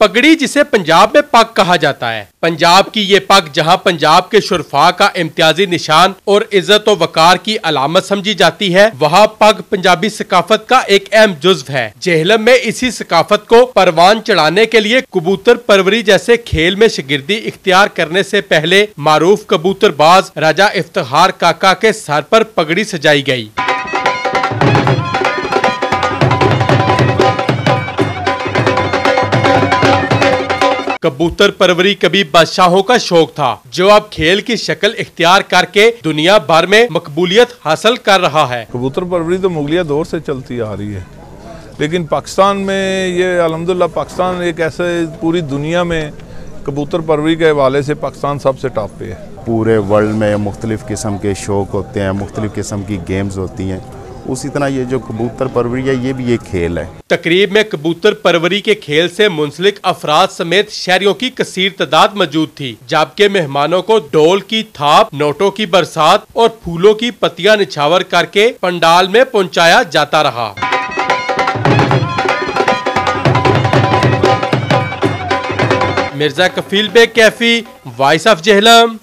पगड़ी जिसे पंजाब में पग कहा जाता है। पंजाब की ये पग जहां पंजाब के शुरफा का इम्तियाजी निशान और इज्जत व वकार की अलामत समझी जाती है, वहां पग पंजाबी सकाफत का एक अहम जुज्व है। जेहलम में इसी सकाफत को परवान चढ़ाने के लिए कबूतर परवरी जैसे खेल में शिगिर्दी इख्तियार करने से पहले मारूफ कबूतरबाज राजा इफ्तिखार काका के सर पर पगड़ी सजाई गई। कबूतर परवरी कभी बादशाहों का शौक था, जो अब खेल की शक्ल इख्तियार करके दुनिया भर में मकबूलियत हासिल कर रहा है। कबूतर परवरी तो मुगलिया दौर से चलती आ रही है, लेकिन पाकिस्तान में ये अल्हम्दुलिल्लाह पाकिस्तान एक ऐसे पूरी दुनिया में कबूतर परवरी के हवाले से पाकिस्तान सबसे टॉप पे है। पूरे वर्ल्ड में मुख्तलिफ़ किस्म के शौक होते हैं, मुख्तलिफ़ किस्म की गेम्स होती हैं, उसी तरह ये जो कबूतर परवरी है ये भी एक खेल है। तकरीब में कबूतर परवरी के खेल से मुंसलिक अफराद समेत शहरियों की कसीर तादाद मौजूद थी, जबकि मेहमानों को डोल की थाप, नोटों की बरसात और फूलों की पत्तियां निछावर करके पंडाल में पहुंचाया जाता रहा। Mirza Kafeel Baig Kaifi, voice of Jhelum.